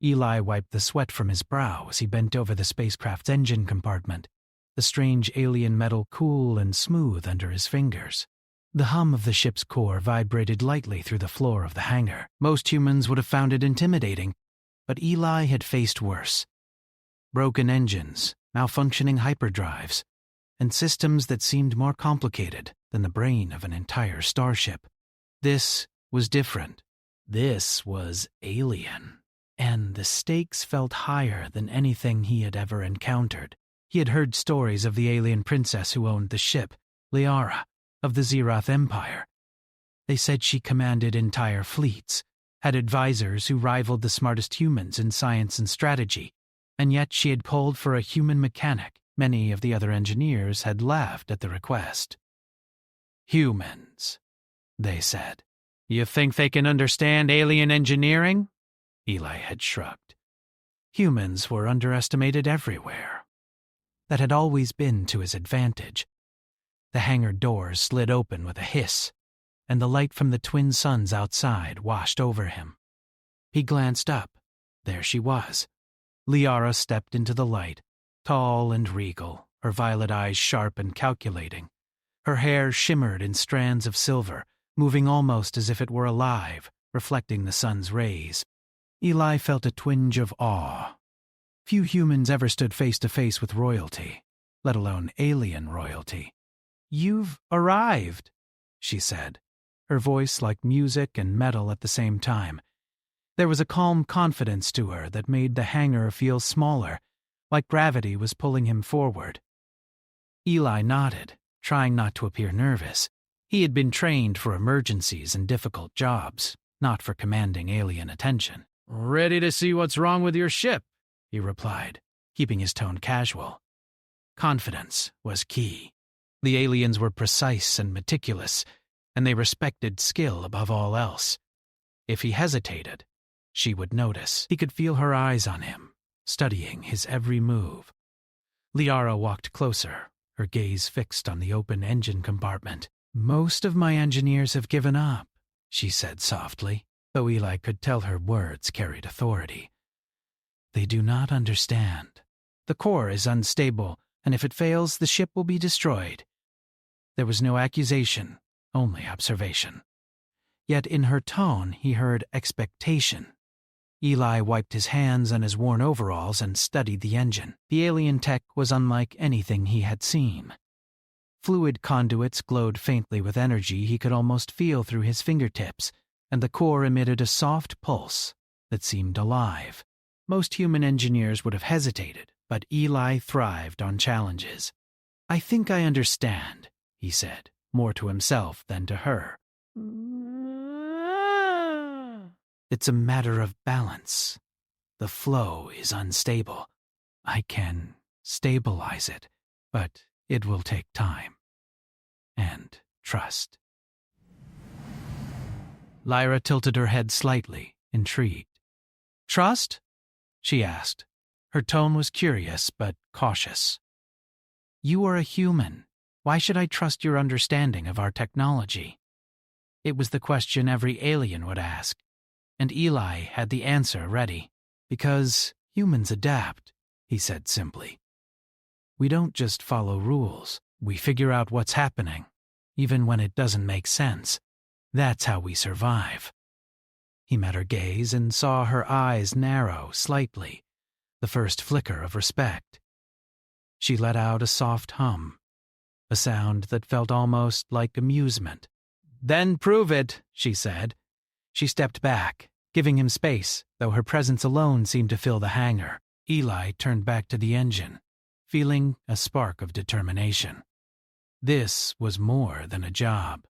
Eli wiped the sweat from his brow as he bent over the spacecraft's engine compartment, the strange alien metal cool and smooth under his fingers. The hum of the ship's core vibrated lightly through the floor of the hangar. Most humans would have found it intimidating, but Eli had faced worse. Broken engines, malfunctioning hyperdrives, and systems that seemed more complicated than the brain of an entire starship. This was different. This was alien. And the stakes felt higher than anything he had ever encountered. He had heard stories of the alien princess who owned the ship, Liara, of the Xerath Empire. They said she commanded entire fleets, had advisors who rivaled the smartest humans in science and strategy, and yet she had pulled for a human mechanic. Many of the other engineers had laughed at the request. "Humans," they said. "You think they can understand alien engineering?" Eli had shrugged. Humans were underestimated everywhere. That had always been to his advantage. The hangar doors slid open with a hiss, and the light from the twin suns outside washed over him. He glanced up. There she was. Liara stepped into the light, tall and regal, her violet eyes sharp and calculating. Her hair shimmered in strands of silver, moving almost as if it were alive, reflecting the sun's rays. Eli felt a twinge of awe. Few humans ever stood face to face with royalty, let alone alien royalty. "You've arrived," she said, her voice like music and metal at the same time. There was a calm confidence to her that made the hangar feel smaller, like gravity was pulling him forward. Eli nodded, trying not to appear nervous. He had been trained for emergencies and difficult jobs, not for commanding alien attention. "Ready to see what's wrong with your ship," he replied, keeping his tone casual. Confidence was key. The aliens were precise and meticulous, and they respected skill above all else. If he hesitated, she would notice. He could feel her eyes on him, studying his every move. Liara walked closer, her gaze fixed on the open engine compartment. "Most of my engineers have given up," she said softly, though Eli could tell her words carried authority. "They do not understand. The core is unstable, and if it fails, the ship will be destroyed." There was no accusation, only observation. Yet in her tone he heard expectation. Eli wiped his hands on his worn overalls and studied the engine. The alien tech was unlike anything he had seen. Fluid conduits glowed faintly with energy he could almost feel through his fingertips, and the core emitted a soft pulse that seemed alive. Most human engineers would have hesitated, but Eli thrived on challenges. "I think I understand," he said, more to himself than to her. "It's a matter of balance. The flow is unstable. I can stabilize it, but it will take time. And trust." Lyra tilted her head slightly, intrigued. "Trust?" she asked. Her tone was curious but cautious. "You are a human. Why should I trust your understanding of our technology?" It was the question every alien would ask, and Eli had the answer ready. "Because humans adapt," he said simply. "We don't just follow rules. We figure out what's happening, even when it doesn't make sense. That's how we survive." He met her gaze and saw her eyes narrow slightly, the first flicker of respect. She let out a soft hum, a sound that felt almost like amusement. "Then prove it," she said. She stepped back, giving him space, though her presence alone seemed to fill the hangar. Eli turned back to the engine, feeling a spark of determination. This was more than a job.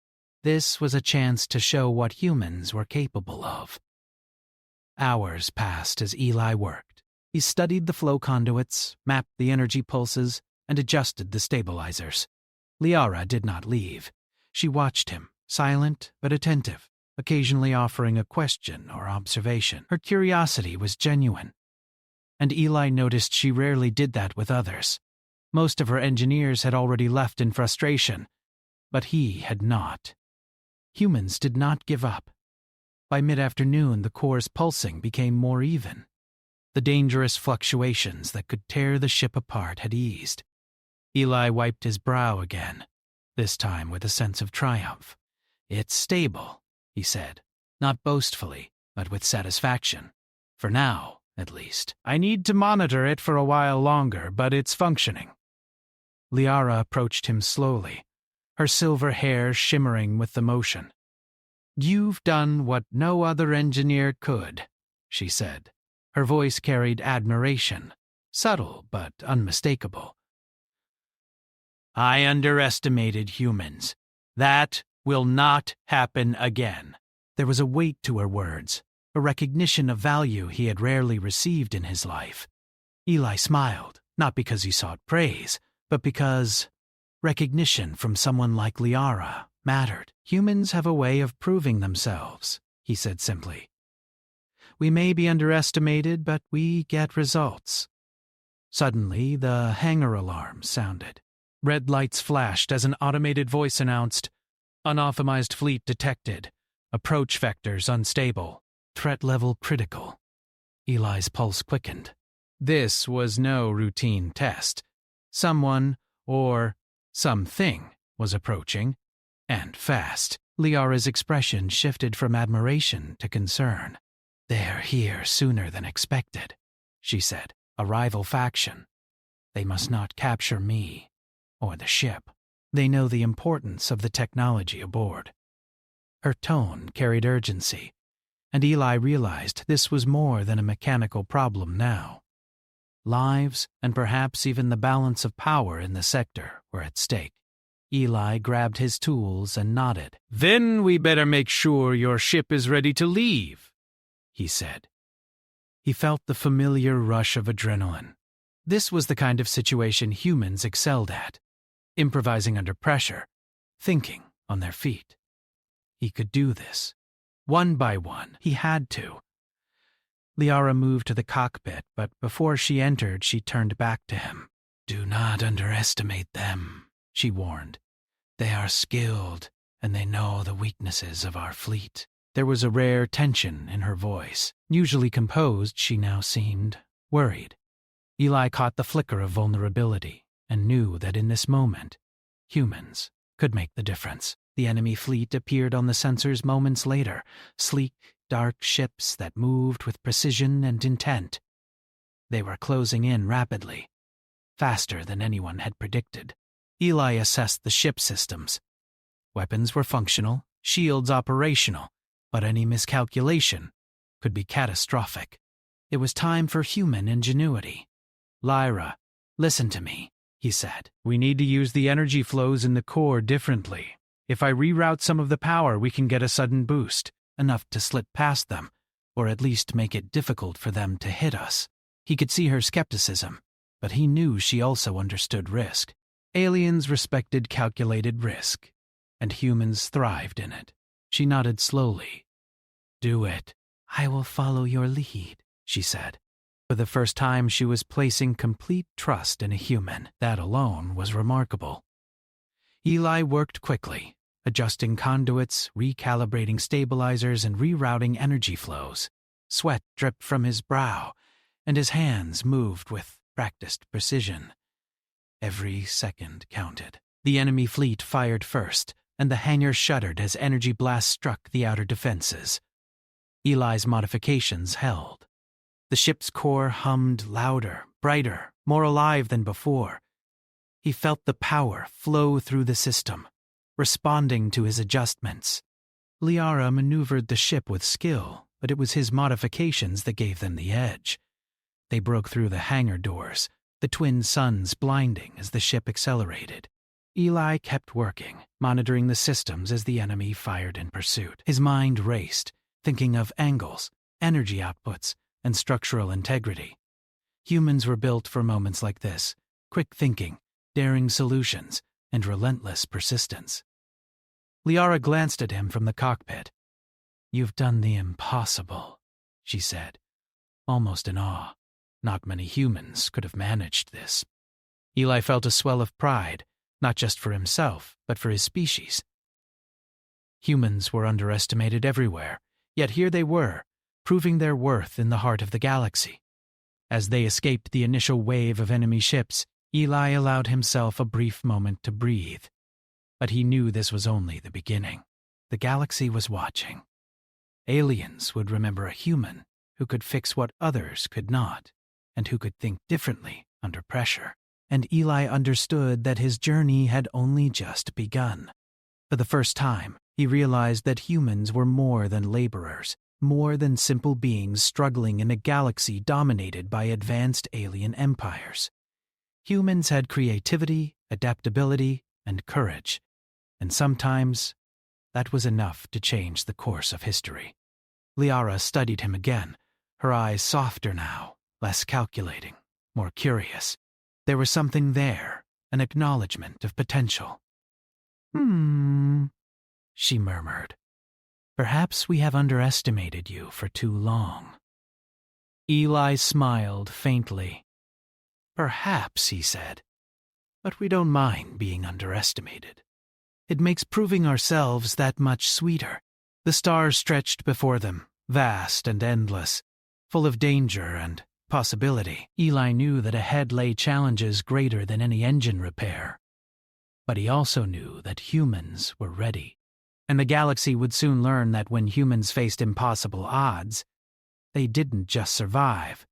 This was a chance to show what humans were capable of. Hours passed as Eli worked. He studied the flow conduits, mapped the energy pulses, and adjusted the stabilizers. Liara did not leave. She watched him, silent but attentive, occasionally offering a question or observation. Her curiosity was genuine. And Eli noticed she rarely did that with others. Most of her engineers had already left in frustration, but he had not. Humans did not give up. By mid-afternoon, the core's pulsing became more even. The dangerous fluctuations that could tear the ship apart had eased. Eli wiped his brow again, this time with a sense of triumph. "It's stable," he said, not boastfully, but with satisfaction. "For now, at least. I need to monitor it for a while longer, but it's functioning." Liara approached him slowly, her silver hair shimmering with the motion. "You've done what no other engineer could," she said. Her voice carried admiration, subtle but unmistakable. "I underestimated humans. That will not happen again." There was a weight to her words, a recognition of value he had rarely received in his life. Eli smiled, not because he sought praise, but because recognition from someone like Liara mattered. "Humans have a way of proving themselves," he said simply. "We may be underestimated, but we get results." Suddenly, the hangar alarm sounded. Red lights flashed as an automated voice announced, "Unauthorized fleet detected. Approach vectors unstable. Threat level critical." Eli's pulse quickened. This was no routine test. Someone, or something, was approaching, and fast. Liara's expression shifted from admiration to concern. "They're here sooner than expected," she said. "A rival faction. They must not capture me, or the ship. They know the importance of the technology aboard." Her tone carried urgency, and Eli realized this was more than a mechanical problem now. Lives, and perhaps even the balance of power in the sector, were at stake. Eli grabbed his tools and nodded. "Then we better make sure your ship is ready to leave," he said. He felt the familiar rush of adrenaline. This was the kind of situation humans excelled at, improvising under pressure, thinking on their feet. He could do this. One by one, he had to. Liara moved to the cockpit, but before she entered, she turned back to him. "Do not underestimate them," she warned. "They are skilled, and they know the weaknesses of our fleet." There was a rare tension in her voice. Usually composed, she now seemed worried. Eli caught the flicker of vulnerability and knew that in this moment, humans could make the difference. The enemy fleet appeared on the sensors moments later, sleek, dark ships that moved with precision and intent. They were closing in rapidly, faster than anyone had predicted. Eli assessed the ship systems. Weapons were functional, shields operational, but any miscalculation could be catastrophic. It was time for human ingenuity. "Lyra, listen to me," he said. "We need to use the energy flows in the core differently. If I reroute some of the power, we can get a sudden boost, enough to slip past them, or at least make it difficult for them to hit us." He could see her skepticism, but he knew she also understood risk. Aliens respected calculated risk, and humans thrived in it. She nodded slowly. "Do it." "I will follow your lead," she said. For the first time, she was placing complete trust in a human. That alone was remarkable. Eli worked quickly, adjusting conduits, recalibrating stabilizers, and rerouting energy flows. Sweat dripped from his brow, and his hands moved with practiced precision. Every second counted. The enemy fleet fired first, and the hangar shuddered as energy blasts struck the outer defenses. Eli's modifications held. The ship's core hummed louder, brighter, more alive than before. He felt the power flow through the system, responding to his adjustments. Liara maneuvered the ship with skill, but it was his modifications that gave them the edge. They broke through the hangar doors, the twin suns blinding as the ship accelerated. Eli kept working, monitoring the systems as the enemy fired in pursuit. His mind raced, thinking of angles, energy outputs, and structural integrity. Humans were built for moments like this: quick thinking, daring solutions, and relentless persistence. Liara glanced at him from the cockpit. "You've done the impossible," she said, almost in awe. Not many humans could have managed this. Eli felt a swell of pride, not just for himself, but for his species. Humans were underestimated everywhere, yet here they were, proving their worth in the heart of the galaxy. As they escaped the initial wave of enemy ships, Eli allowed himself a brief moment to breathe. But he knew this was only the beginning. The galaxy was watching. Aliens would remember a human who could fix what others could not, and who could think differently under pressure. And Eli understood that his journey had only just begun. For the first time, he realized that humans were more than laborers, more than simple beings struggling in a galaxy dominated by advanced alien empires. Humans had creativity, adaptability, and courage, and sometimes that was enough to change the course of history. Liara studied him again, her eyes softer now, less calculating, more curious. There was something there, an acknowledgement of potential. She murmured. Perhaps we have underestimated you for too long. Eli smiled faintly. Perhaps, he said, but we don't mind being underestimated. It makes proving ourselves that much sweeter. The stars stretched before them, vast and endless, full of danger and possibility. Eli knew that ahead lay challenges greater than any engine repair. But he also knew that humans were ready. And the galaxy would soon learn that when humans faced impossible odds, they didn't just survive,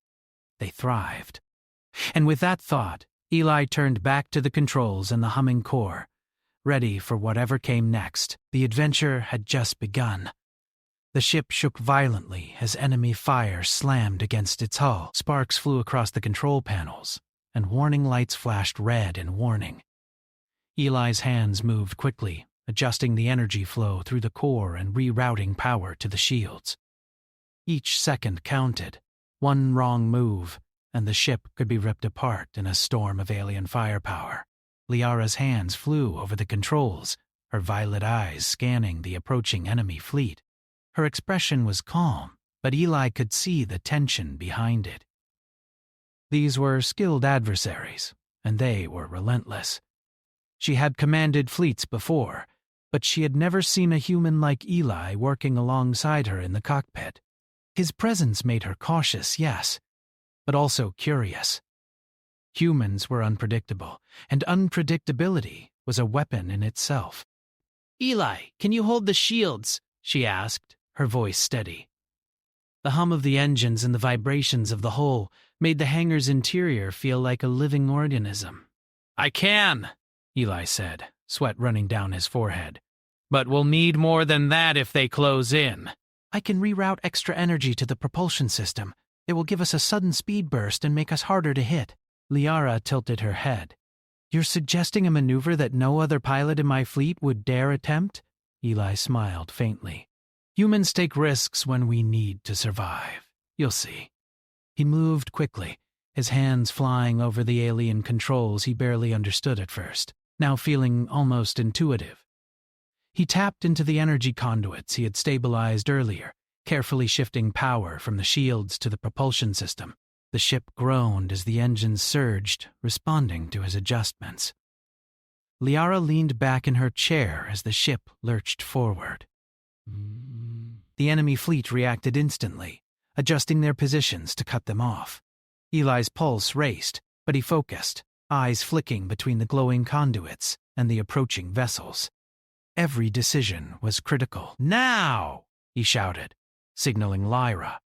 they thrived. And with that thought, Eli turned back to the controls and the humming core, ready for whatever came next. The adventure had just begun. The ship shook violently as enemy fire slammed against its hull. Sparks flew across the control panels, and warning lights flashed red in warning. Eli's hands moved quickly, adjusting the energy flow through the core and rerouting power to the shields. Each second counted. One wrong move, and the ship could be ripped apart in a storm of alien firepower. Liara's hands flew over the controls, her violet eyes scanning the approaching enemy fleet. Her expression was calm, but Eli could see the tension behind it. These were skilled adversaries, and they were relentless. She had commanded fleets before, but she had never seen a human like Eli working alongside her in the cockpit. His presence made her cautious, yes, but also curious. Humans were unpredictable, and unpredictability was a weapon in itself. "Eli, can you hold the shields?" she asked, her voice steady. The hum of the engines and the vibrations of the hull made the hangar's interior feel like a living organism. "I can," Eli said, sweat running down his forehead. "But we'll need more than that if they close in." "I can reroute extra energy to the propulsion system. It will give us a sudden speed burst and make us harder to hit." Liara tilted her head. "You're suggesting a maneuver that no other pilot in my fleet would dare attempt?" Eli smiled faintly. "Humans take risks when we need to survive. You'll see." He moved quickly, his hands flying over the alien controls he barely understood at first, now feeling almost intuitive. He tapped into the energy conduits he had stabilized earlier, carefully shifting power from the shields to the propulsion system. The ship groaned as the engines surged, responding to his adjustments. Liara leaned back in her chair as the ship lurched forward. The enemy fleet reacted instantly, adjusting their positions to cut them off. Eli's pulse raced, but he focused, eyes flicking between the glowing conduits and the approaching vessels. Every decision was critical. "Now!" he shouted, signaling Lyra.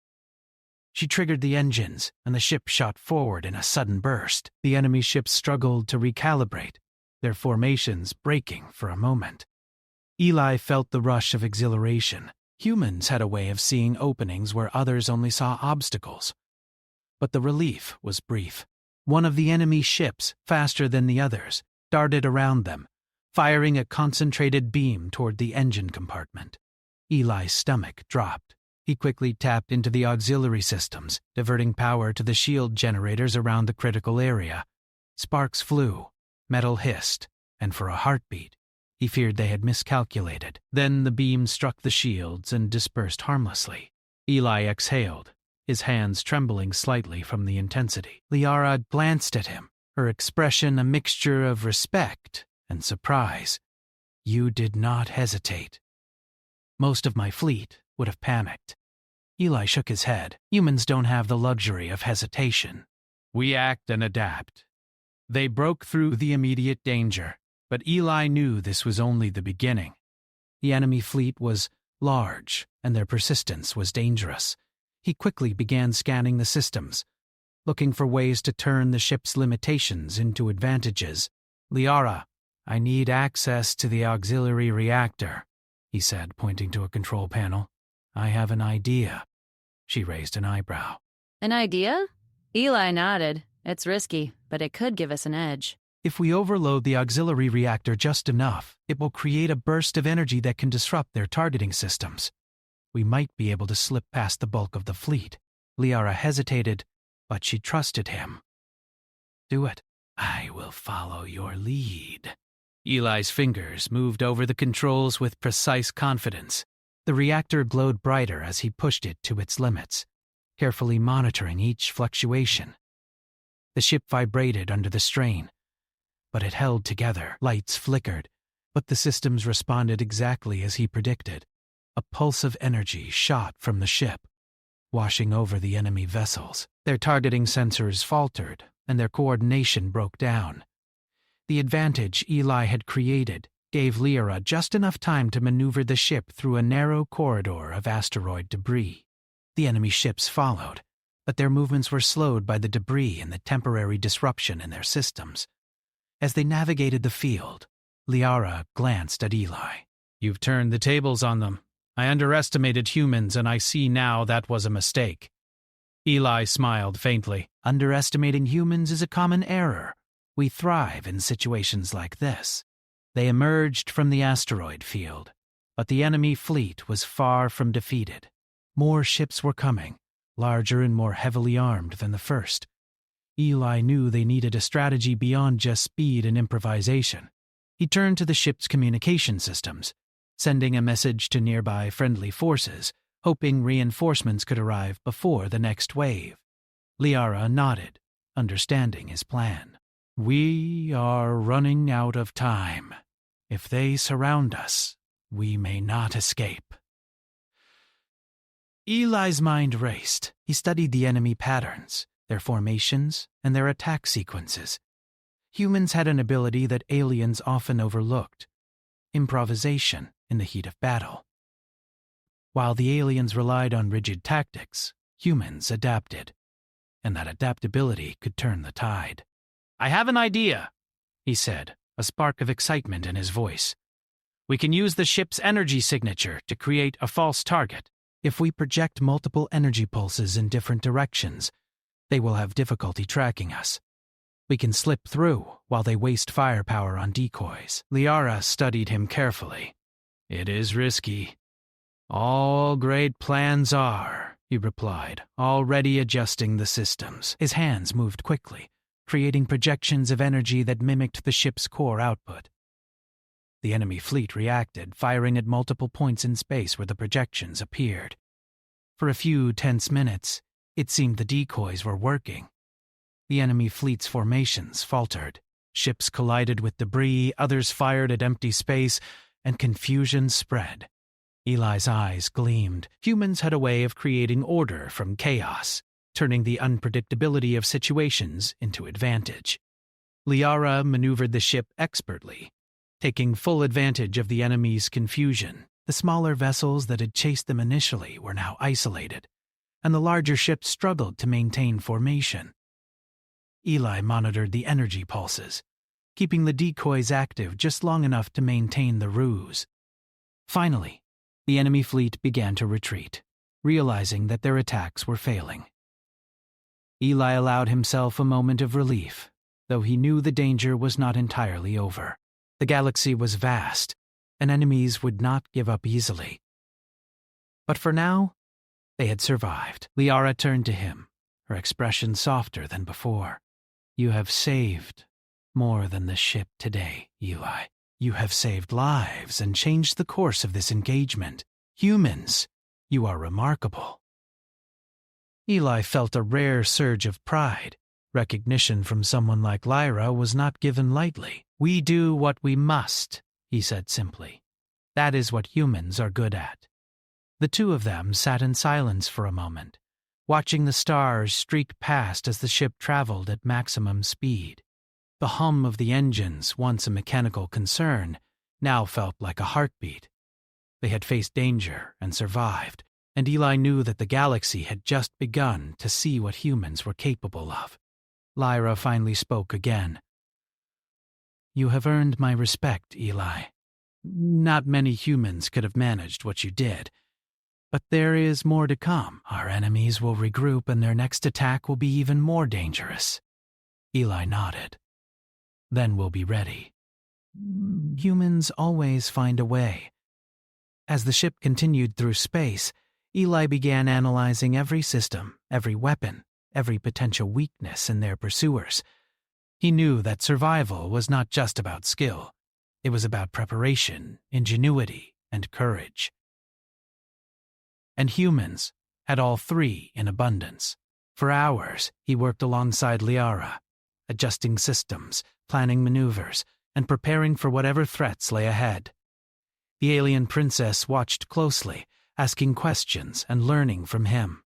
She triggered the engines, and the ship shot forward in a sudden burst. The enemy ships struggled to recalibrate, their formations breaking for a moment. Eli felt the rush of exhilaration. Humans had a way of seeing openings where others only saw obstacles. But the relief was brief. One of the enemy ships, faster than the others, darted around them, firing a concentrated beam toward the engine compartment. Eli's stomach dropped. He quickly tapped into the auxiliary systems, diverting power to the shield generators around the critical area. Sparks flew, metal hissed, and for a heartbeat, he feared they had miscalculated. Then the beam struck the shields and dispersed harmlessly. Eli exhaled, his hands trembling slightly from the intensity. Liara glanced at him, her expression a mixture of respect and surprise. "You did not hesitate." "Most of my fleet would have panicked." Eli shook his head. Humans don't have the luxury of hesitation. We act and adapt. They broke through the immediate danger, but Eli knew this was only the beginning. The enemy fleet was large, and their persistence was dangerous. He quickly began scanning the systems, looking for ways to turn the ship's limitations into advantages. Liara, I need access to the auxiliary reactor, he said, pointing to a control panel. I have an idea. She raised an eyebrow. An idea? Eli nodded. It's risky, but it could give us an edge. If we overload the auxiliary reactor just enough, it will create a burst of energy that can disrupt their targeting systems. We might be able to slip past the bulk of the fleet. Liara hesitated, but she trusted him. Do it. I will follow your lead. Eli's fingers moved over the controls with precise confidence. The reactor glowed brighter as he pushed it to its limits, carefully monitoring each fluctuation. The ship vibrated under the strain, but it held together. Lights flickered, but the systems responded exactly as he predicted. A pulse of energy shot from the ship, washing over the enemy vessels. Their targeting sensors faltered, and their coordination broke down. The advantage Eli had created gave Liara just enough time to maneuver the ship through a narrow corridor of asteroid debris. The enemy ships followed, but their movements were slowed by the debris and the temporary disruption in their systems. As they navigated the field, Liara glanced at Eli. You've turned the tables on them. I underestimated humans, and I see now that was a mistake. Eli smiled faintly. Underestimating humans is a common error. We thrive in situations like this. They emerged from the asteroid field, but the enemy fleet was far from defeated. More ships were coming, larger and more heavily armed than the first. Eli knew they needed a strategy beyond just speed and improvisation. He turned to the ship's communication systems, sending a message to nearby friendly forces, hoping reinforcements could arrive before the next wave. Liara nodded, understanding his plan. We are running out of time. If they surround us, we may not escape. Eli's mind raced. He studied the enemy patterns, their formations, and their attack sequences. Humans had an ability that aliens often overlooked: improvisation in the heat of battle. While the aliens relied on rigid tactics, humans adapted, and that adaptability could turn the tide. I have an idea, he said, a spark of excitement in his voice. We can use the ship's energy signature to create a false target. If we project multiple energy pulses in different directions, they will have difficulty tracking us. We can slip through while they waste firepower on decoys. Liara studied him carefully. It is risky. All great plans are, he replied, already adjusting the systems. His hands moved quickly, creating projections of energy that mimicked the ship's core output. The enemy fleet reacted, firing at multiple points in space where the projections appeared. For a few tense minutes, it seemed the decoys were working. The enemy fleet's formations faltered. Ships collided with debris, others fired at empty space, and confusion spread. Eli's eyes gleamed. Humans had a way of creating order from chaos, turning the unpredictability of situations into advantage. Liara maneuvered the ship expertly, taking full advantage of the enemy's confusion. The smaller vessels that had chased them initially were now isolated, and the larger ships struggled to maintain formation. Eli monitored the energy pulses, keeping the decoys active just long enough to maintain the ruse. Finally, the enemy fleet began to retreat, realizing that their attacks were failing. Eli allowed himself a moment of relief, though he knew the danger was not entirely over. The galaxy was vast, and enemies would not give up easily. But for now, they had survived. Liara turned to him, her expression softer than before. You have saved more than the ship today, Eli. You have saved lives and changed the course of this engagement. Humans, you are remarkable. Eli felt a rare surge of pride. Recognition from someone like Lyra was not given lightly. We do what we must, he said simply. That is what humans are good at. The two of them sat in silence for a moment, watching the stars streak past as the ship traveled at maximum speed. The hum of the engines, once a mechanical concern, now felt like a heartbeat. They had faced danger and survived, and Eli knew that the galaxy had just begun to see what humans were capable of. Lyra finally spoke again. "You have earned my respect, Eli. Not many humans could have managed what you did. But there is more to come. Our enemies will regroup and their next attack will be even more dangerous." Eli nodded. "Then we'll be ready." "Humans always find a way." As the ship continued through space, Eli began analyzing every system, every weapon, every potential weakness in their pursuers. He knew that survival was not just about skill. It was about preparation, ingenuity, and courage. And humans had all three in abundance. For hours, he worked alongside Liara, adjusting systems, planning maneuvers, and preparing for whatever threats lay ahead. The alien princess watched closely, asking questions and learning from him.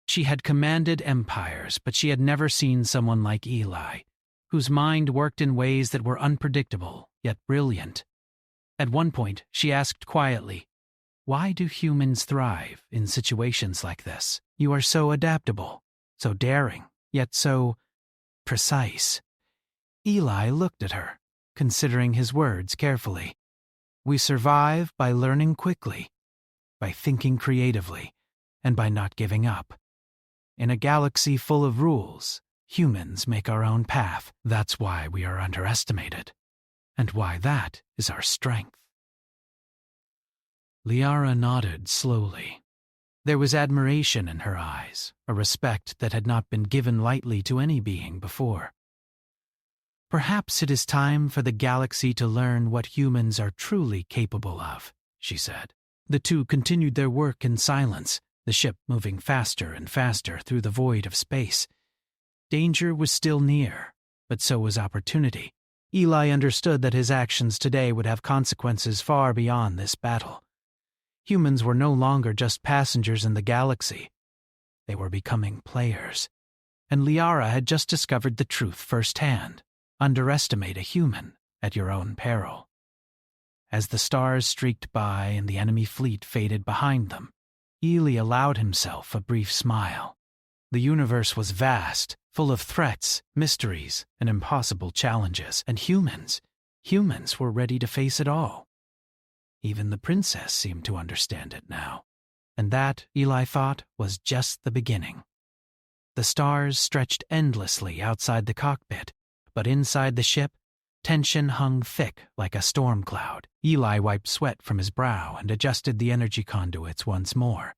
She had commanded empires, but she had never seen someone like Eli, whose mind worked in ways that were unpredictable, yet brilliant. At one point, she asked quietly, "Why do humans thrive in situations like this? You are so adaptable, so daring, yet so precise." Eli looked at her, considering his words carefully. "We survive by learning quickly, by thinking creatively, and by not giving up. In a galaxy full of rules, humans make our own path. That's why we are underestimated, and why that is our strength." Liara nodded slowly. There was admiration in her eyes, a respect that had not been given lightly to any being before. "Perhaps it is time for the galaxy to learn what humans are truly capable of," she said. The two continued their work in silence, the ship moving faster and faster through the void of space. Danger was still near, but so was opportunity. Eli understood that his actions today would have consequences far beyond this battle. Humans were no longer just passengers in the galaxy. They were becoming players. And Liara had just discovered the truth firsthand. Underestimate a human at your own peril. As the stars streaked by and the enemy fleet faded behind them, Eli allowed himself a brief smile. The universe was vast, full of threats, mysteries, and impossible challenges, and humans were ready to face it all. Even the princess seemed to understand it now. And that, Eli thought, was just the beginning. The stars stretched endlessly outside the cockpit, but inside the ship, tension hung thick like a storm cloud. Eli wiped sweat from his brow and adjusted the energy conduits once more.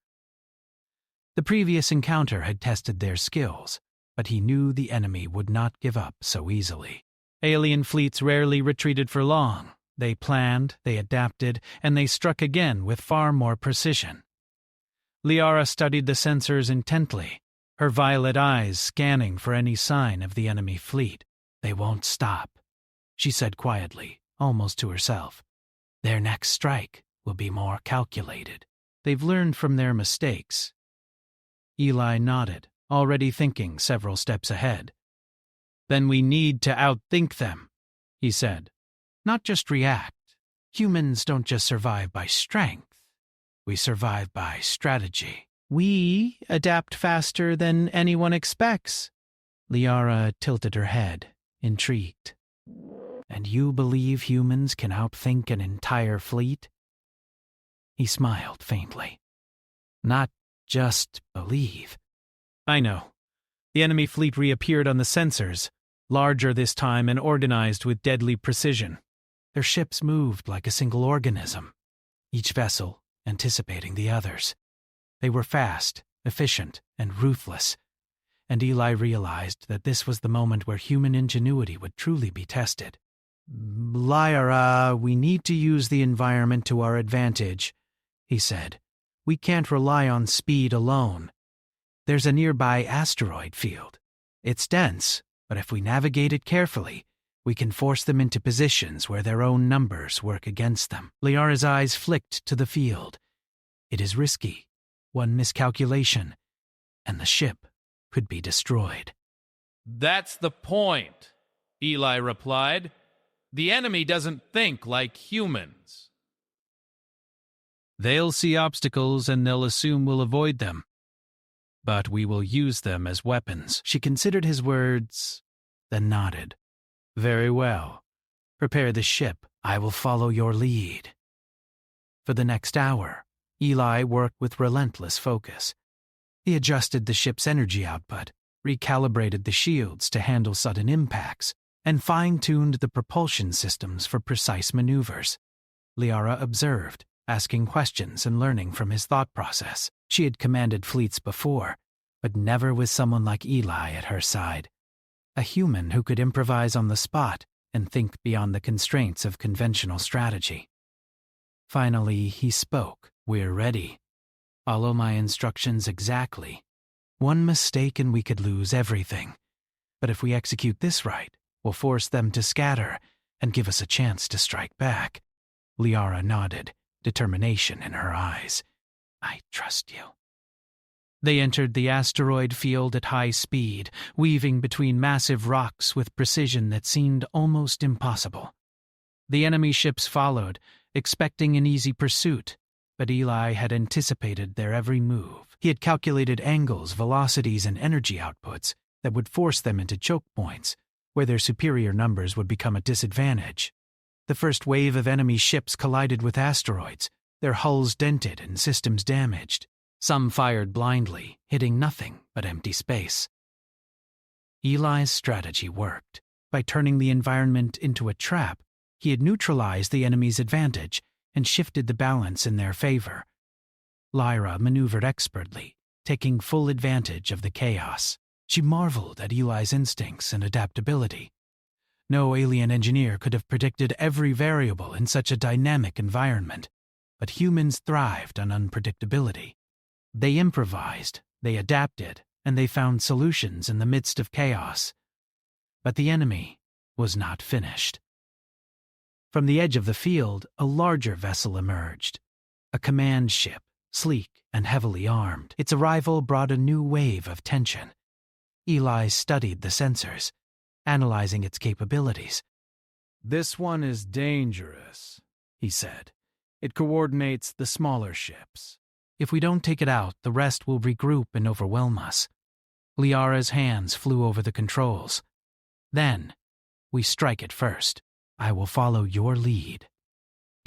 The previous encounter had tested their skills, but he knew the enemy would not give up so easily. Alien fleets rarely retreated for long. They planned, they adapted, and they struck again with far more precision. Liara studied the sensors intently, her violet eyes scanning for any sign of the enemy fleet. "They won't stop," she said quietly, almost to herself. "Their next strike will be more calculated. They've learned from their mistakes." Eli nodded, already thinking several steps ahead. "Then we need to outthink them," he said. "Not just react. Humans don't just survive by strength. We survive by strategy. We adapt faster than anyone expects." Liara tilted her head, intrigued. "And you believe humans can outthink an entire fleet?" He smiled faintly. "Not just believe." "I know. The enemy fleet reappeared on the sensors, larger this time and organized with deadly precision. Their ships moved like a single organism, each vessel anticipating the others. They were fast, efficient, and ruthless, and Eli realized that this was the moment where human ingenuity would truly be tested. "Lyra, we need to use the environment to our advantage," he said. "We can't rely on speed alone. There's a nearby asteroid field. It's dense, but if we navigate it carefully, we can force them into positions where their own numbers work against them." Liara's eyes flicked to the field. It is risky. One miscalculation, and the ship could be destroyed. That's the point, Eli replied. The enemy doesn't think like humans. They'll see obstacles and they'll assume we'll avoid them. But we will use them as weapons. She considered his words, then nodded. Very well. Prepare the ship. I will follow your lead. For the next hour, Eli worked with relentless focus. He adjusted the ship's energy output, recalibrated the shields to handle sudden impacts, and fine-tuned the propulsion systems for precise maneuvers. Liara observed, asking questions and learning from his thought process. She had commanded fleets before, but never with someone like Eli at her side. A human who could improvise on the spot and think beyond the constraints of conventional strategy. Finally, he spoke. We're ready. Follow my instructions exactly. One mistake and we could lose everything. But if we execute this right, we'll force them to scatter and give us a chance to strike back. Liara nodded, determination in her eyes. I trust you. They entered the asteroid field at high speed, weaving between massive rocks with precision that seemed almost impossible. The enemy ships followed, expecting an easy pursuit, but Eli had anticipated their every move. He had calculated angles, velocities, and energy outputs that would force them into choke points, where their superior numbers would become a disadvantage. The first wave of enemy ships collided with asteroids, their hulls dented and systems damaged. Some fired blindly, hitting nothing but empty space. Eli's strategy worked. By turning the environment into a trap, he had neutralized the enemy's advantage and shifted the balance in their favor. Lyra maneuvered expertly, taking full advantage of the chaos. She marveled at Eli's instincts and adaptability. No alien engineer could have predicted every variable in such a dynamic environment, but humans thrived on unpredictability. They improvised, they adapted, and they found solutions in the midst of chaos. But the enemy was not finished. From the edge of the field, a larger vessel emerged. A command ship, sleek and heavily armed. Its arrival brought a new wave of tension. Eli studied the sensors, analyzing its capabilities. This one is dangerous, he said. It coordinates the smaller ships. If we don't take it out, the rest will regroup and overwhelm us. Liara's hands flew over the controls. Then, we strike it first. I will follow your lead.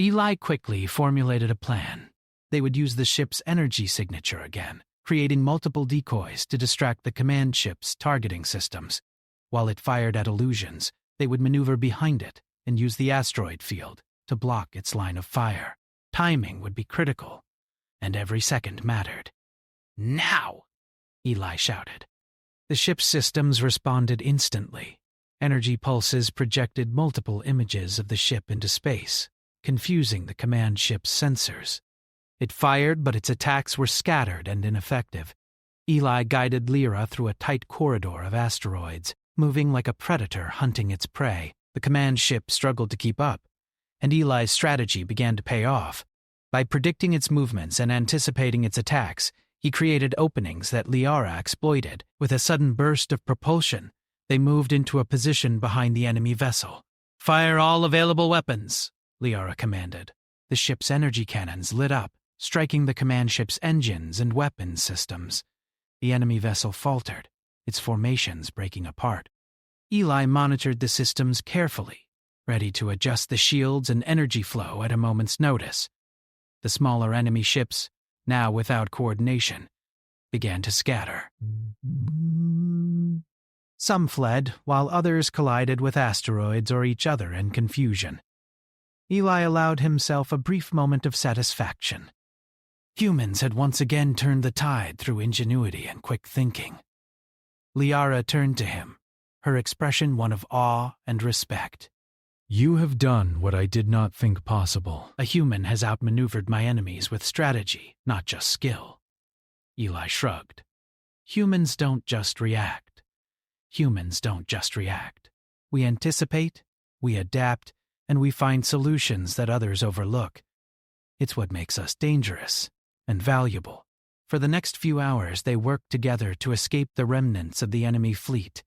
Eli quickly formulated a plan. They would use the ship's energy signature again, creating multiple decoys to distract the command ship's targeting systems. While it fired at illusions, they would maneuver behind it and use the asteroid field to block its line of fire. Timing would be critical, and every second mattered. Now! Eli shouted. The ship's systems responded instantly. Energy pulses projected multiple images of the ship into space, confusing the command ship's sensors. It fired, but its attacks were scattered and ineffective. Eli guided Lyra through a tight corridor of asteroids, moving like a predator hunting its prey. The command ship struggled to keep up, and Eli's strategy began to pay off. By predicting its movements and anticipating its attacks, he created openings that Liara exploited. With a sudden burst of propulsion, they moved into a position behind the enemy vessel. Fire all available weapons, Liara commanded. The ship's energy cannons lit up, striking the command ship's engines and weapons systems. The enemy vessel faltered, its formations breaking apart. Eli monitored the systems carefully, ready to adjust the shields and energy flow at a moment's notice. The smaller enemy ships, now without coordination, began to scatter. Some fled, while others collided with asteroids or each other in confusion. Eli allowed himself a brief moment of satisfaction. Humans had once again turned the tide through ingenuity and quick thinking. Liara turned to him, her expression one of awe and respect. You have done what I did not think possible. A human has outmaneuvered my enemies with strategy, not just skill. Eli shrugged. Humans don't just react. Humans don't just react. We anticipate, we adapt, and we find solutions that others overlook. It's what makes us dangerous and valuable. For the next few hours, they worked together to escape the remnants of the enemy fleet.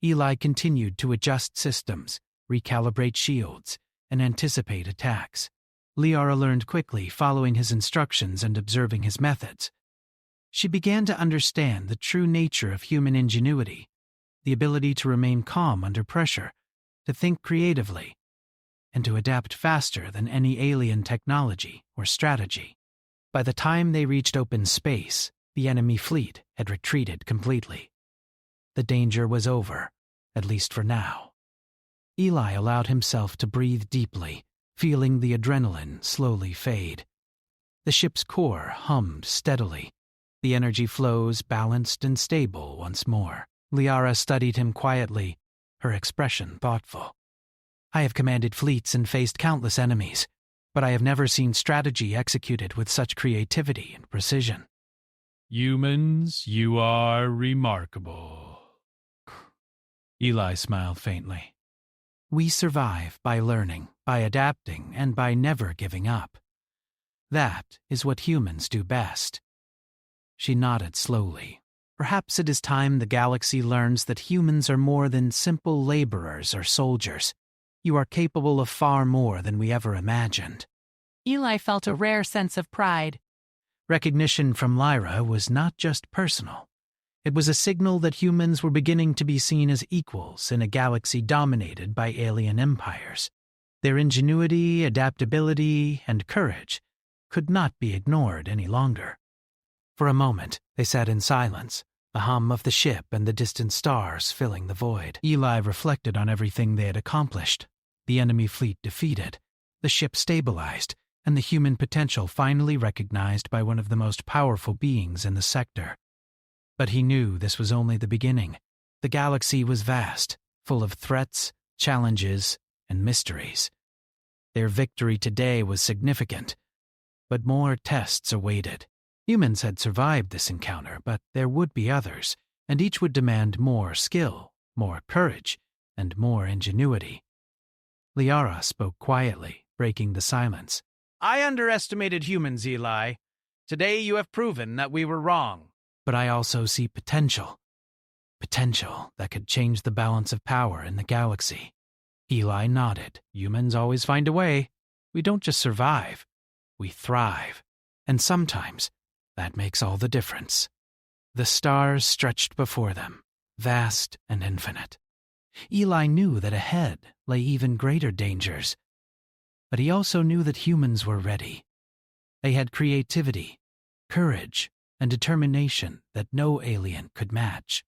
Eli continued to adjust systems, recalibrate shields, and anticipate attacks. Liara learned quickly, following his instructions and observing his methods. She began to understand the true nature of human ingenuity, the ability to remain calm under pressure, to think creatively, and to adapt faster than any alien technology or strategy. By the time they reached open space, the enemy fleet had retreated completely. The danger was over, at least for now. Eli allowed himself to breathe deeply, feeling the adrenaline slowly fade. The ship's core hummed steadily, the energy flows balanced and stable once more. Liara studied him quietly, her expression thoughtful. I have commanded fleets and faced countless enemies, but I have never seen strategy executed with such creativity and precision. Humans, you are remarkable. Eli smiled faintly. We survive by learning, by adapting, and by never giving up. That is what humans do best. She nodded slowly. Perhaps it is time the galaxy learns that humans are more than simple laborers or soldiers. You are capable of far more than we ever imagined. Eli felt a rare sense of pride. Recognition from Lyra was not just personal. It was a signal that humans were beginning to be seen as equals in a galaxy dominated by alien empires. Their ingenuity, adaptability, and courage could not be ignored any longer. For a moment, they sat in silence, the hum of the ship and the distant stars filling the void. Eli reflected on everything they had accomplished. The enemy fleet defeated, the ship stabilized, and the human potential finally recognized by one of the most powerful beings in the sector. But he knew this was only the beginning. The galaxy was vast, full of threats, challenges, and mysteries. Their victory today was significant, but more tests awaited. Humans had survived this encounter, but there would be others, and each would demand more skill, more courage, and more ingenuity. Liara spoke quietly, breaking the silence. I underestimated humans, Eli. Today you have proven that we were wrong. But I also see potential. Potential that could change the balance of power in the galaxy. Eli nodded. Humans always find a way. We don't just survive. We thrive. And sometimes, that makes all the difference. The stars stretched before them, vast and infinite. Eli knew that ahead lay even greater dangers. But he also knew that humans were ready. They had creativity, courage, and determination that no alien could match.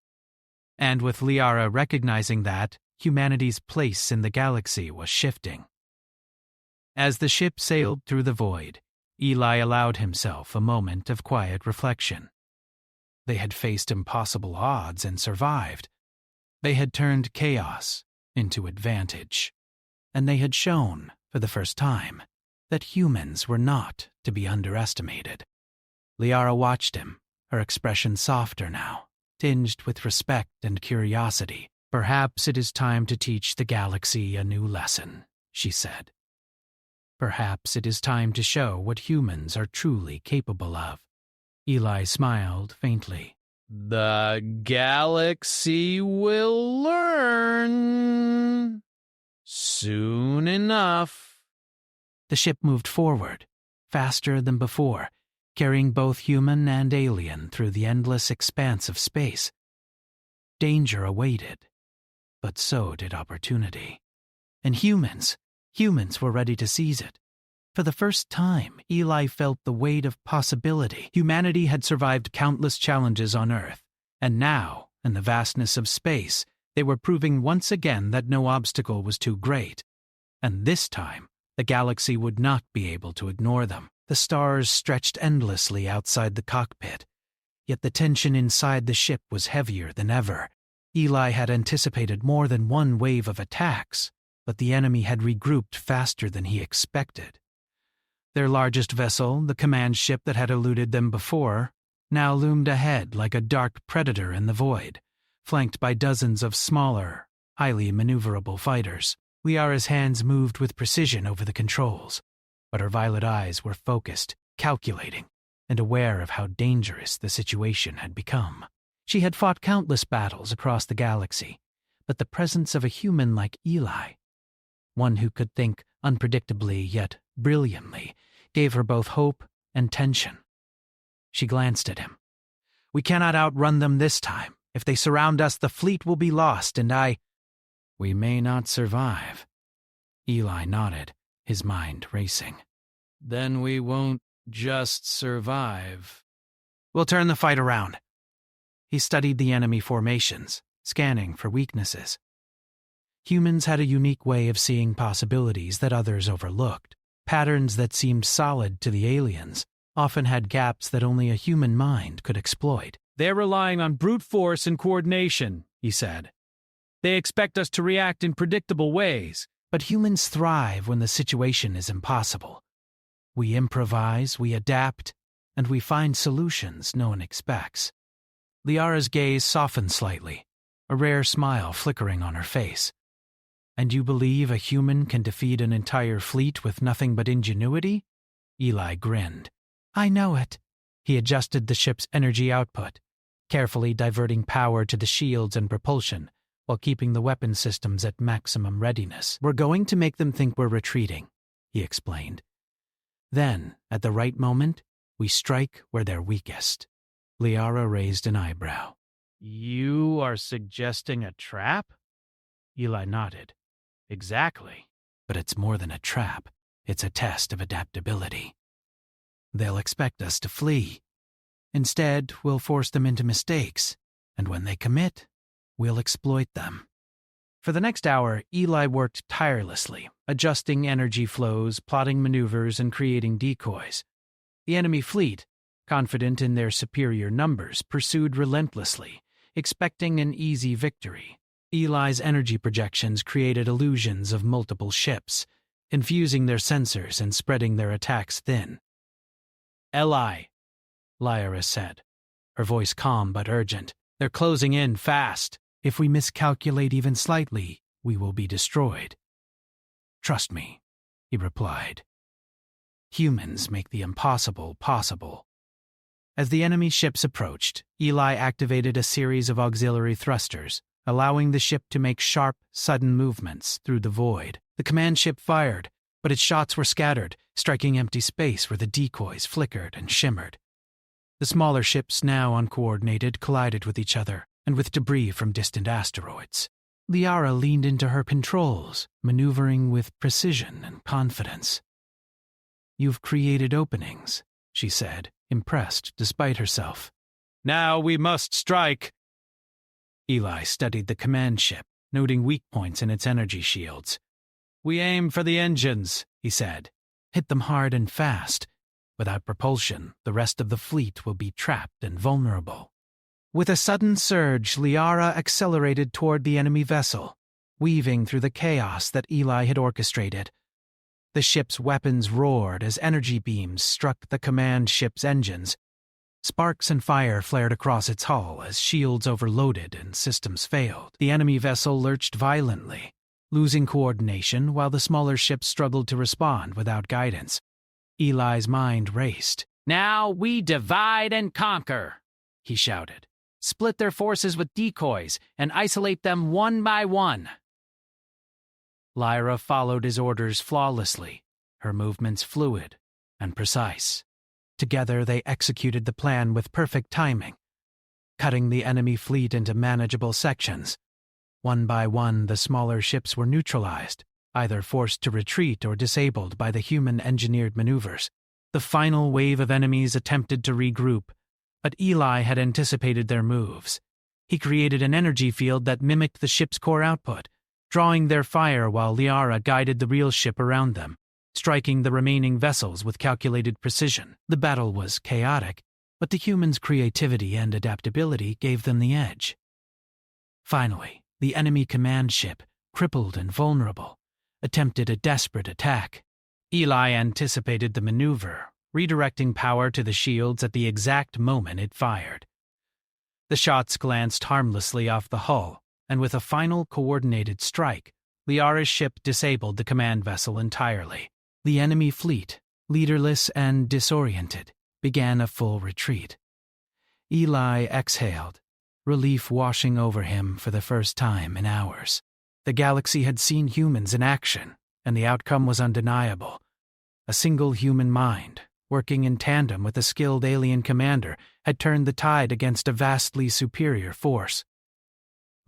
And with Liara recognizing that, humanity's place in the galaxy was shifting. As the ship sailed through the void, Eli allowed himself a moment of quiet reflection. They had faced impossible odds and survived. They had turned chaos into advantage. And they had shown, for the first time, that humans were not to be underestimated. Liara watched him, her expression softer now, tinged with respect and curiosity. Perhaps it is time to teach the galaxy a new lesson, she said. Perhaps it is time to show what humans are truly capable of. Eli smiled faintly. The galaxy will learn soon enough. The ship moved forward, faster than before, carrying both human and alien through the endless expanse of space. Danger awaited, but so did opportunity. And humans were ready to seize it. For the first time, Eli felt the weight of possibility. Humanity had survived countless challenges on Earth, and now, in the vastness of space, they were proving once again that no obstacle was too great. And this time, the galaxy would not be able to ignore them. The stars stretched endlessly outside the cockpit, yet the tension inside the ship was heavier than ever. Eli had anticipated more than one wave of attacks, but the enemy had regrouped faster than he expected. Their largest vessel, the command ship that had eluded them before, now loomed ahead like a dark predator in the void, flanked by dozens of smaller, highly maneuverable fighters. Liara's hands moved with precision over the controls, but her violet eyes were focused, calculating, and aware of how dangerous the situation had become. She had fought countless battles across the galaxy, but the presence of a human like Eli, one who could think unpredictably yet brilliantly, gave her both hope and tension. She glanced at him. "We cannot outrun them this time. If they surround us, the fleet will be lost, and We may not survive." Eli nodded, his mind racing. "Then we won't just survive. We'll turn the fight around." He studied the enemy formations, scanning for weaknesses. Humans had a unique way of seeing possibilities that others overlooked. Patterns that seemed solid to the aliens often had gaps that only a human mind could exploit. "They're relying on brute force and coordination," he said. "They expect us to react in predictable ways." But humans thrive when the situation is impossible. We improvise, we adapt, and we find solutions no one expects. Liara's gaze softened slightly, a rare smile flickering on her face. "And you believe a human can defeat an entire fleet with nothing but ingenuity?" Eli grinned. "I know it." He adjusted the ship's energy output, carefully diverting power to the shields and propulsion, while keeping the weapon systems at maximum readiness. "We're going to make them think we're retreating," he explained. "Then, at the right moment, we strike where they're weakest." Liara raised an eyebrow. "You are suggesting a trap?" Eli nodded. "Exactly. But it's more than a trap. It's a test of adaptability. They'll expect us to flee. Instead, we'll force them into mistakes, and when they commit, we'll exploit them." For the next hour, Eli worked tirelessly, adjusting energy flows, plotting maneuvers, and creating decoys. The enemy fleet, confident in their superior numbers, pursued relentlessly, expecting an easy victory. Eli's energy projections created illusions of multiple ships, infusing their sensors and spreading their attacks thin. "Eli," Lyra said, her voice calm but urgent. "They're closing in fast. If we miscalculate even slightly, we will be destroyed." "Trust me," he replied. "Humans make the impossible possible." As the enemy ships approached, Eli activated a series of auxiliary thrusters, allowing the ship to make sharp, sudden movements through the void. The command ship fired, but its shots were scattered, striking empty space where the decoys flickered and shimmered. The smaller ships, now uncoordinated, collided with each other, and with debris from distant asteroids. Liara leaned into her controls, maneuvering with precision and confidence. "You've created openings," she said, impressed despite herself. "Now we must strike." Eli studied the command ship, noting weak points in its energy shields. "We aim for the engines," he said. "Hit them hard and fast. Without propulsion, the rest of the fleet will be trapped and vulnerable." With a sudden surge, Liara accelerated toward the enemy vessel, weaving through the chaos that Eli had orchestrated. The ship's weapons roared as energy beams struck the command ship's engines. Sparks and fire flared across its hull as shields overloaded and systems failed. The enemy vessel lurched violently, losing coordination while the smaller ships struggled to respond without guidance. Eli's mind raced. "Now we divide and conquer," he shouted. "Split their forces with decoys and isolate them one by one." Lyra followed his orders flawlessly, her movements fluid and precise. Together they executed the plan with perfect timing, cutting the enemy fleet into manageable sections. One by one, the smaller ships were neutralized, either forced to retreat or disabled by the human-engineered maneuvers. The final wave of enemies attempted to regroup, but Eli had anticipated their moves. He created an energy field that mimicked the ship's core output, drawing their fire while Liara guided the real ship around them, striking the remaining vessels with calculated precision. The battle was chaotic, but the humans' creativity and adaptability gave them the edge. Finally, the enemy command ship, crippled and vulnerable, attempted a desperate attack. Eli anticipated the maneuver, redirecting power to the shields at the exact moment it fired. The shots glanced harmlessly off the hull, and with a final coordinated strike, Liara's ship disabled the command vessel entirely. The enemy fleet, leaderless and disoriented, began a full retreat. Eli exhaled, relief washing over him for the first time in hours. The galaxy had seen humans in action, and the outcome was undeniable. A single human mind, working in tandem with a skilled alien commander, had turned the tide against a vastly superior force.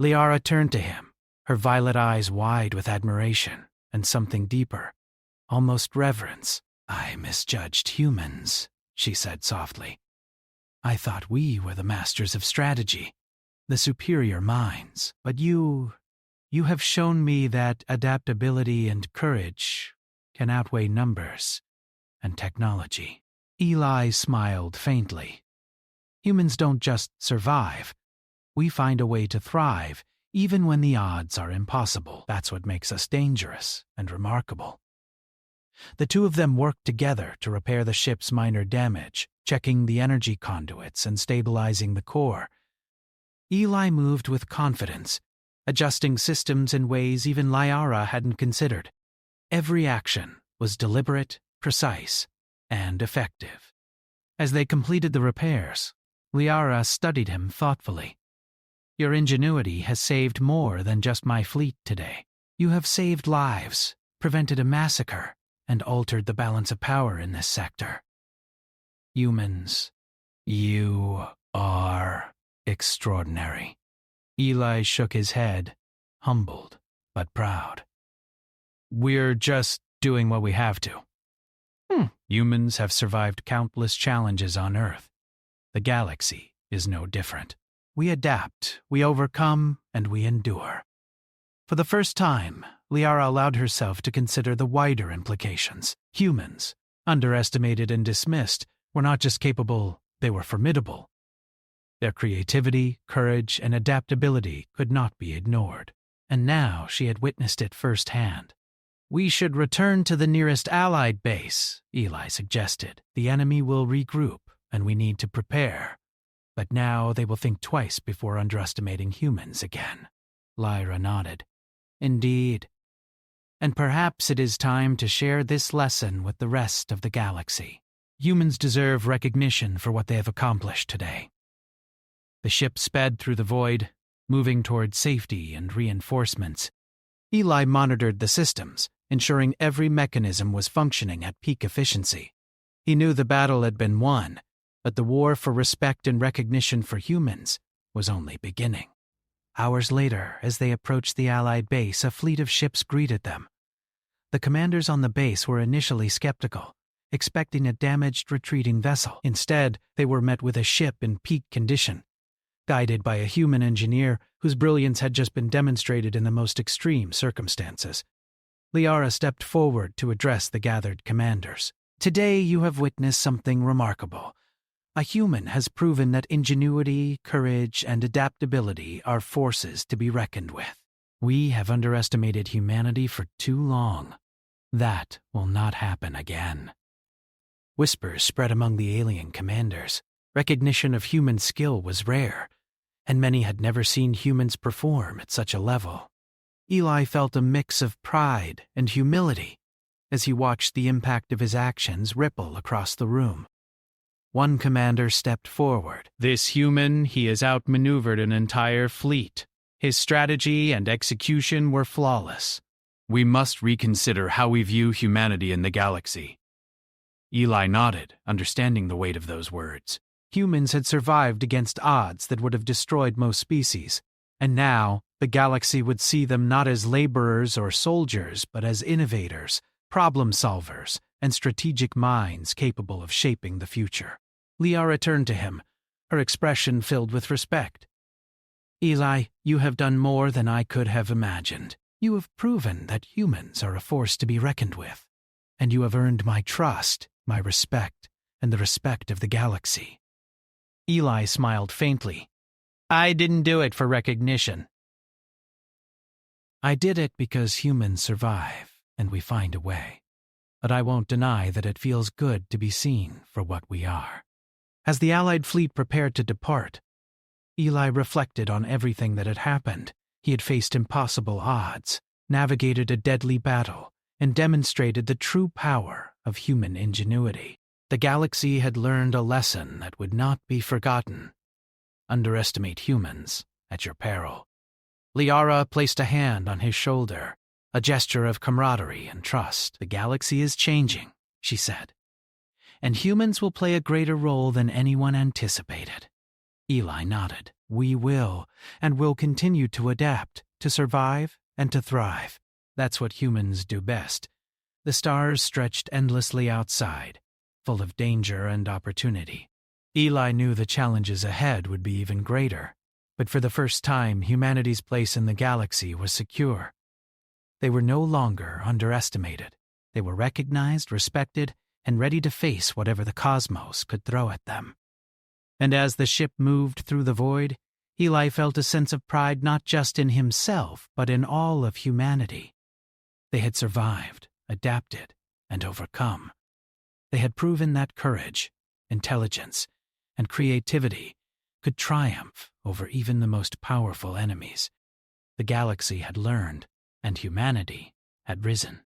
Liara turned to him, her violet eyes wide with admiration and something deeper, almost reverence. "I misjudged humans," she said softly. "I thought we were the masters of strategy, the superior minds, but you have shown me that adaptability and courage can outweigh numbers and technology." Eli smiled faintly. "Humans don't just survive. We find a way to thrive, even when the odds are impossible. That's what makes us dangerous and remarkable." The two of them worked together to repair the ship's minor damage, checking the energy conduits and stabilizing the core. Eli moved with confidence, adjusting systems in ways even Liara hadn't considered. Every action was deliberate, precise, and effective. As they completed the repairs, Liara studied him thoughtfully. "Your ingenuity has saved more than just my fleet today. You have saved lives, prevented a massacre, and altered the balance of power in this sector. Humans, you are extraordinary." Eli shook his head, humbled but proud. "We're just doing what we have to. Humans have survived countless challenges on Earth. The galaxy is no different. We adapt, we overcome, and we endure." For the first time, Liara allowed herself to consider the wider implications. Humans, underestimated and dismissed, were not just capable, they were formidable. Their creativity, courage, and adaptability could not be ignored, and now she had witnessed it firsthand. "We should return to the nearest Allied base," Eli suggested. "The enemy will regroup, and we need to prepare. But now they will think twice before underestimating humans again." Lyra nodded. "Indeed. And perhaps it is time to share this lesson with the rest of the galaxy. Humans deserve recognition for what they have accomplished today." The ship sped through the void, moving toward safety and reinforcements. Eli monitored the systems, ensuring every mechanism was functioning at peak efficiency. He knew the battle had been won, but the war for respect and recognition for humans was only beginning. Hours later, as they approached the Allied base, a fleet of ships greeted them. The commanders on the base were initially skeptical, expecting a damaged retreating vessel. Instead, they were met with a ship in peak condition, guided by a human engineer whose brilliance had just been demonstrated in the most extreme circumstances. Liara stepped forward to address the gathered commanders. "Today you have witnessed something remarkable. A human has proven that ingenuity, courage, and adaptability are forces to be reckoned with. We have underestimated humanity for too long. That will not happen again." Whispers spread among the alien commanders. Recognition of human skill was rare, and many had never seen humans perform at such a level. Eli felt a mix of pride and humility as he watched the impact of his actions ripple across the room. One commander stepped forward. "This human, he has outmaneuvered an entire fleet. His strategy and execution were flawless. We must reconsider how we view humanity in the galaxy." Eli nodded, understanding the weight of those words. Humans had survived against odds that would have destroyed most species, and now the galaxy would see them not as laborers or soldiers, but as innovators, problem solvers, and strategic minds capable of shaping the future. Liara turned to him, her expression filled with respect. "Eli, you have done more than I could have imagined. You have proven that humans are a force to be reckoned with, and you have earned my trust, my respect, and the respect of the galaxy." Eli smiled faintly. "I didn't do it for recognition. I did it because humans survive, and we find a way. But I won't deny that it feels good to be seen for what we are." As the Allied fleet prepared to depart, Eli reflected on everything that had happened. He had faced impossible odds, navigated a deadly battle, and demonstrated the true power of human ingenuity. The galaxy had learned a lesson that would not be forgotten. Underestimate humans at your peril. Liara placed a hand on his shoulder, a gesture of camaraderie and trust. The galaxy is changing, she said, and humans will play a greater role than anyone anticipated. Eli nodded. We will, and will continue to adapt, to survive, and to thrive. That's what humans do best. The stars stretched endlessly outside, full of danger and opportunity. Eli knew the challenges ahead would be even greater, but for the first time, humanity's place in the galaxy was secure. They were no longer underestimated. They were recognized, respected, and ready to face whatever the cosmos could throw at them. And as the ship moved through the void, Eli felt a sense of pride not just in himself, but in all of humanity. They had survived, adapted, and overcome. They had proven that courage, intelligence, and creativity could triumph over even the most powerful enemies. The galaxy had learned, and humanity had risen.